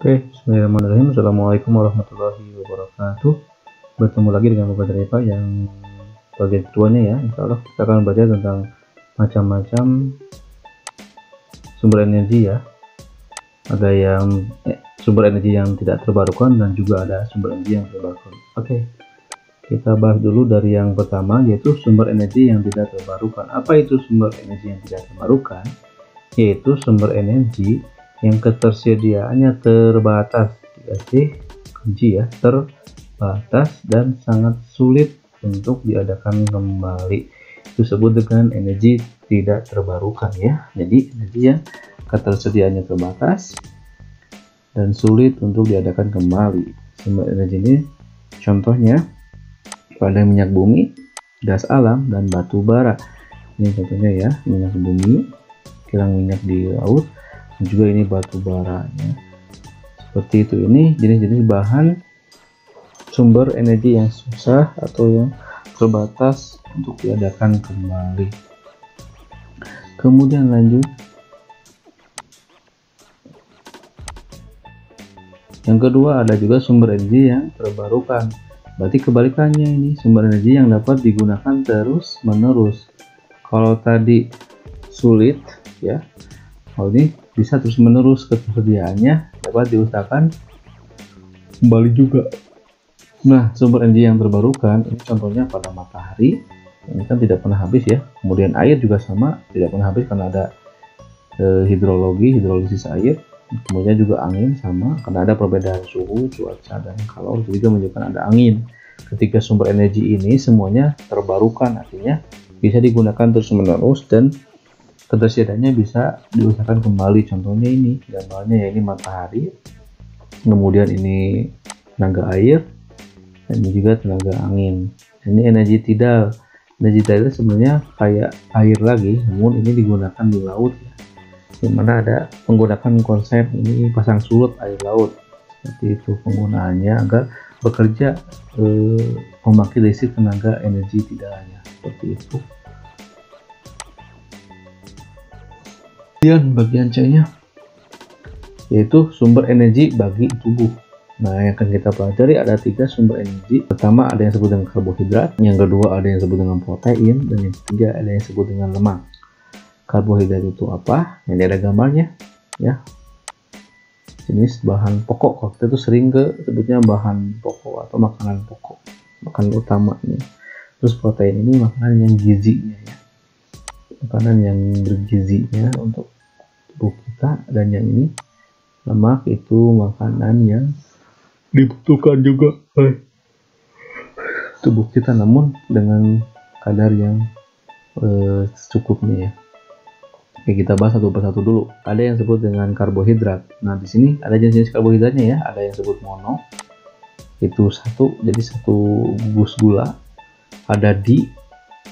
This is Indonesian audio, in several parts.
Oke, bismillahirrahmanirrahim. Assalamualaikum warahmatullahi wabarakatuh. Bertemu lagi dengan Bapak Drepa yang bagian keduanya ya. Insya Allah kita akan belajar tentang macam-macam sumber energi ya. Ada yang sumber energi yang tidak terbarukan dan juga ada sumber energi yang terbarukan. Oke, kita bahas dulu dari yang pertama, yaitu sumber energi yang tidak terbarukan. Apa itu sumber energi yang tidak terbarukan? Yaitu sumber energi yang ketersediaannya terbatas, dikasih kunci ya, terbatas dan sangat sulit untuk diadakan kembali. Itu disebut dengan energi tidak terbarukan ya. Jadi energi yang ketersediaannya terbatas dan sulit untuk diadakan kembali. Sumber energi ini contohnya pada minyak bumi, gas alam, dan batu bara. Ini contohnya ya, minyak bumi, kilang minyak di laut, juga ini batu bara ya. Seperti itu, ini jenis-jenis bahan sumber energi yang susah atau yang terbatas untuk diadakan kembali. Kemudian lanjut, yang kedua ada juga sumber energi yang terbarukan. Berarti kebalikannya, ini sumber energi yang dapat digunakan terus menerus. Kalau tadi sulit ya, kalau ini bisa terus menerus ketersediaannya, dapat diusahakan kembali juga. Nah, sumber energi yang terbarukan ini contohnya pada matahari, ini kan tidak pernah habis ya. Kemudian air juga sama, tidak pernah habis karena ada hidrolisis air. Kemudian juga angin sama, karena ada perbedaan suhu, cuaca, dan kalor juga menunjukkan ada angin. Ketika sumber energi ini semuanya terbarukan, artinya bisa digunakan terus menerus dan ketersediaannya bisa diusahakan kembali. Contohnya ini gambarnya ya, ini matahari, kemudian ini tenaga air, dan ini juga tenaga angin. Ini energi tidal. Energi tidal sebenarnya kayak air lagi, namun ini digunakan di laut ya, dimana ada menggunakan konsep ini pasang surut air laut. Seperti itu penggunaannya agar bekerja memakai listrik tenaga energi tidalnya. Seperti itu. Kemudian bagian C-nya yaitu sumber energi bagi tubuh. Nah, yang akan kita pelajari ada 3 sumber energi. Pertama ada yang disebut dengan karbohidrat, yang kedua ada yang disebut dengan protein, dan yang ketiga ada yang disebut dengan lemak. Karbohidrat itu apa? Ini ada gambarnya ya. Jenis bahan pokok. Kalau kita tuh sering sebutnya bahan pokok atau makanan pokok, makanan utamanya. Terus protein ini makanan yang gizinya ya, makanan yang bergizinya untuk tubuh kita. Dan yang ini lemak, itu makanan yang dibutuhkan juga oleh tubuh kita, namun dengan kadar yang secukupnya ya. Oke, kita bahas satu persatu dulu. Ada yang disebut dengan karbohidrat. Nah, di sini ada jenis-jenis karbohidratnya ya. Ada yang disebut mono, itu satu, jadi satu bungkus gula. Ada di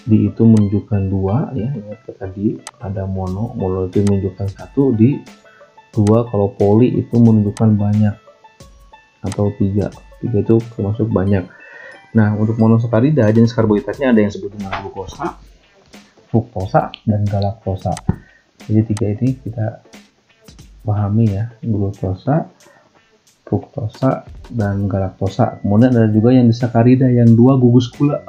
itu menunjukkan 2 ya, ingat kata di. Ada mono itu menunjukkan 1, di 2. Kalau poli itu menunjukkan banyak atau 3 itu termasuk banyak. Nah, untuk monosakarida jenis karbohidratnya ada yang disebut dengan glukosa, fruktosa, dan galaktosa. Jadi 3 ini kita pahami ya, glukosa, fruktosa, dan galaktosa. Kemudian ada juga yang disakarida yang 2 gugus gula.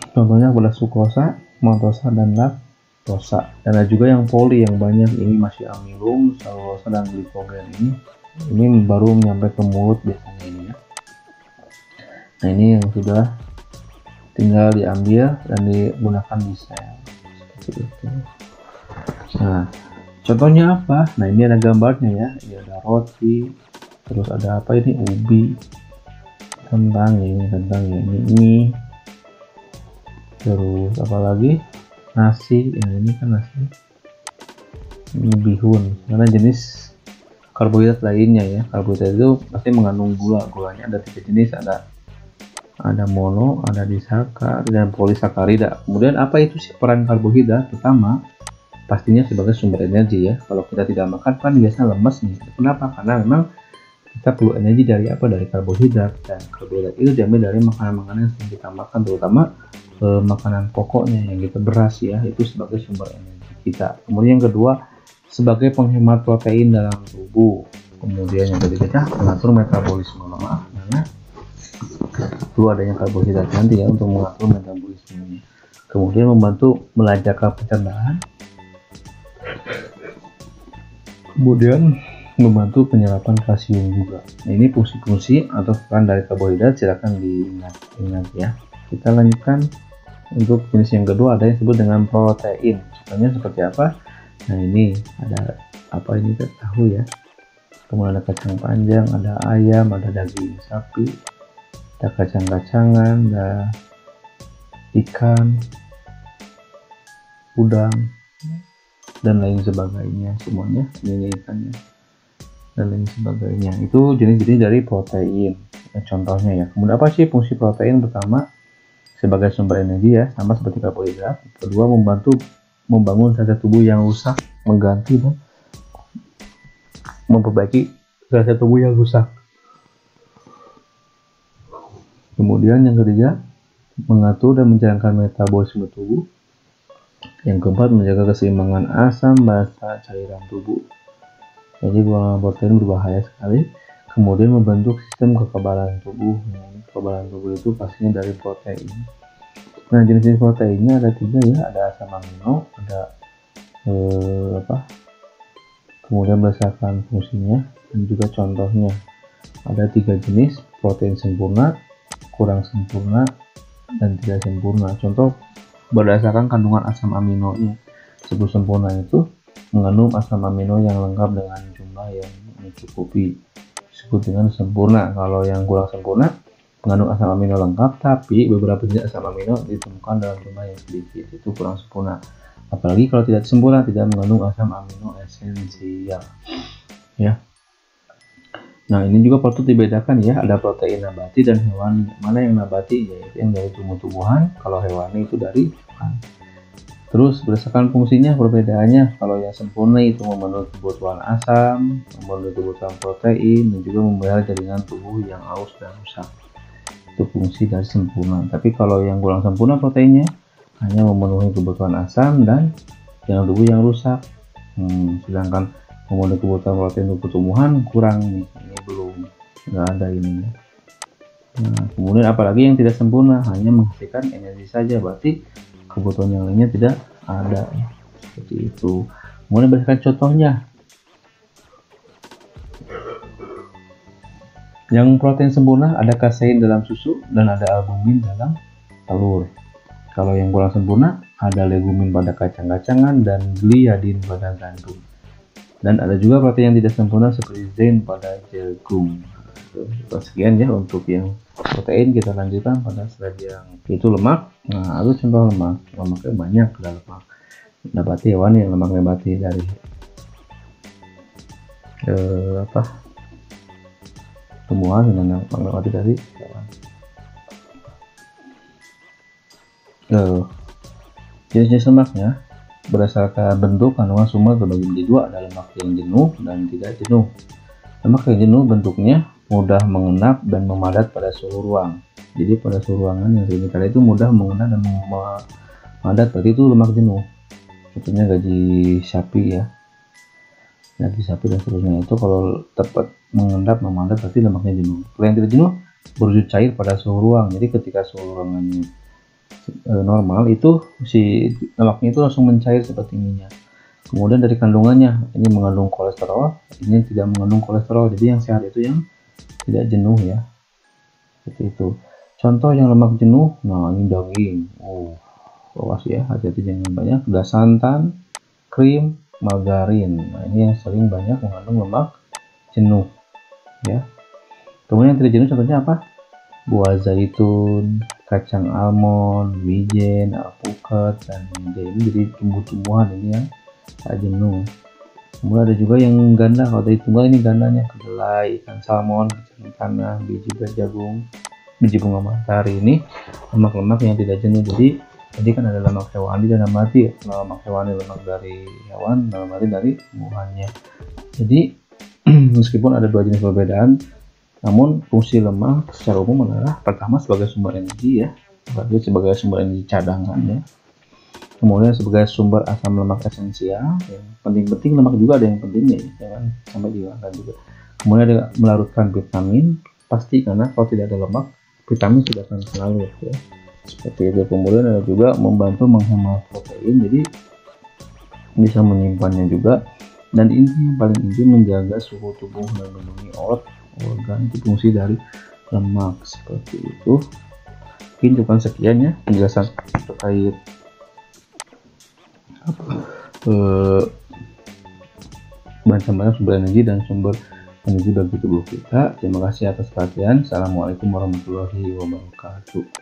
Contohnya adalah sukrosa, maltosa, dan laktosa. Dan ada juga yang poli yang banyak, ini masih amilum, selulosa, dan glikogen. Ini baru nyampe ke mulut biasanya ini ya. Nah, ini yang sudah tinggal diambil dan digunakan di sel. Seperti itu. Nah, contohnya apa? Nah, ini ada gambarnya ya. Ini ada roti, terus ada apa ini, ubi, kentang ya, ini mie, terus apalagi nasi ya, ini kan nasi, ini bihun. Karena jenis karbohidrat lainnya ya, karbohidrat itu pasti mengandung gulanya ada 3 jenis, ada mono, ada disakar, dan polisakarida. Kemudian apa itu sih peran karbohidrat? Pertama, pastinya sebagai sumber energi ya. Kalau kita tidak makan kan biasanya lemes nih. Kenapa? Karena memang kita perlu energi dari apa? Dari karbohidrat. Dan karbohidrat itu diambil dari makanan-makanan yang kita makan, terutama makanan pokoknya yang kita beras ya, itu sebagai sumber energi kita. Kemudian yang kedua sebagai penghemat protein dalam tubuh. Kemudian yang ketiga, mengatur metabolisme lemak, karena perlu adanya karbohidrat nanti ya untuk mengatur metabolisme. Kemudian membantu melancarkan pencernaan. Kemudian membantu penyerapan kalsium juga. Nah, ini fungsi-fungsi atau peran dari karbohidrat, silakan diingat ya. Kita lanjutkan untuk jenis yang kedua, ada yang disebut dengan protein. Contohnya seperti apa? Nah, ini ada apa ini, kita tahu ya. Kemudian ada kacang panjang, ada ayam, ada daging sapi, ada kacang-kacangan, ada ikan, udang, dan lain sebagainya. Semuanya ini ikannya dan lain sebagainya. Itu jenis-jenis dari protein. Contohnya ya. Kemudian apa sih fungsi protein? Pertama, sebagai sumber energi ya, sama seperti karbohidrat. Kedua, membantu membangun sel tubuh yang rusak, mengganti dan memperbaiki sel tubuh yang rusak. Kemudian yang ketiga, mengatur dan menjalankan metabolisme tubuh. Yang keempat, menjaga keseimbangan asam basa cairan tubuh. Jadi kekurangan protein berbahaya sekali. Kemudian membentuk sistem kekebalan tubuh. Kekebalan tubuh itu pastinya dari protein. Nah, jenis-jenis proteinnya ada 3 ya, ada asam amino, ada kemudian berdasarkan fungsinya dan juga contohnya. Ada 3 jenis: protein sempurna, kurang sempurna, dan tidak sempurna. Contoh berdasarkan kandungan asam aminonya. Sebut sempurna itu mengandung asam amino yang lengkap dengan jumlah yang mencukupi, disebut dengan sempurna. Kalau yang kurang sempurna, mengandung asam amino lengkap tapi beberapa jenis asam amino ditemukan dalam jumlah yang sedikit, itu kurang sempurna. Apalagi kalau tidak sempurna, tidak mengandung asam amino esensial ya. Nah, ini juga patut dibedakan ya, ada protein nabati dan hewani. Mana yang nabati? Yaitu yang dari tumbuh-tumbuhan, kalau hewani itu dari hewan. Terus berdasarkan fungsinya perbedaannya, kalau yang sempurna itu memenuhi kebutuhan asam, memenuhi kebutuhan protein, dan juga memelihara jaringan tubuh yang aus dan rusak. Itu fungsi dari sempurna. Tapi kalau yang kurang sempurna proteinnya, hanya memenuhi kebutuhan asam dan jaringan tubuh yang rusak. Sedangkan memenuhi kebutuhan protein tubuh tumbuhan kurang nih, ini belum, nggak ada ini. Nah, kemudian apalagi yang tidak sempurna, hanya menghasilkan energi saja, berarti kebutuhan yang lainnya tidak ada, seperti itu. Kemudian berdasarkan contohnya, yang protein sempurna ada kasein dalam susu dan ada albumin dalam telur. Kalau yang kurang sempurna ada legumin pada kacang-kacangan dan gliadin pada gandum. Dan ada juga protein yang tidak sempurna seperti zein pada jagung. Sekian ya untuk yang protein. Kita lanjutkan pada slide yang itu lemak. Nah, itu contoh lemak. Lemaknya banyak, ada lemak nabati hewani, lemak nabati dari tumbuhan, dan lemak nabati dari hewan. Jenis-jenis lemaknya berdasarkan bentuk kandungan sumber terbagi menjadi 2, ada lemak yang jenuh dan tidak jenuh. Lemak yang jenuh bentuknya mudah mengendap dan memadat pada suhu ruang. Jadi pada suhu ruangan yang sedemikian itu mudah mengendap dan memadat, berarti itu lemak jenuh. Contohnya gaji sapi ya, gaji sapi dan seterusnya, itu kalau tepat mengendap memadat berarti lemaknya jenuh. Kalau yang tidak jenuh berwujud cair pada suhu ruang. Jadi ketika suhu ruangannya normal, itu si lemaknya itu langsung mencair seperti minyak. Kemudian dari kandungannya, ini mengandung kolesterol, ini tidak mengandung kolesterol. Jadi yang sehat itu yang tidak jenuh ya, seperti itu. Contoh yang lemak jenuh, nah ini daging, awas ya, hati-hati jangan banyak. Ada santan, krim, margarin. Nah, ini yang sering banyak mengandung lemak jenuh ya. Kemudian yang tidak jenuh contohnya apa? Buah zaitun, kacang almond, wijen, alpukat, dan ini jadi tumbuh-tumbuhan ini yang tak jenuh. Kemudian ada juga yang ganda. Kalau dari tunggal ini gandanya kedelai, ikan salmon, kacang tanah, biji jagung, biji bunga matahari. Ini lemak-lemak yang tidak jenuh. Jadi kan ada lemak hewani dan nabati. Kalau lemak hewani lemak dari hewan, nabati dari tumbuhannya. Jadi meskipun ada 2 jenis perbedaan, namun fungsi lemak secara umum adalah pertama sebagai sumber energi ya, sebagai sumber energi cadangan ya. Kemudian sebagai sumber asam lemak esensial, ya, penting-penting lemak juga ada yang penting nih, jangan sampai dihilangkan juga. Kemudian ada melarutkan vitamin, pasti karena kalau tidak ada lemak, vitamin tidak akan selalu ya. Seperti itu. Kemudian ada juga membantu menghemat protein, jadi bisa menyimpannya juga. Dan ini yang paling inti, menjaga suhu tubuh dan melindungi organ itu fungsi dari lemak. Seperti itu. Mungkin cuma sekian ya penjelasan terkait bahan-bahan sumber energi dan sumber energi bagi tubuh kita. Terima kasih atas perhatian. Assalamualaikum warahmatullahi wabarakatuh.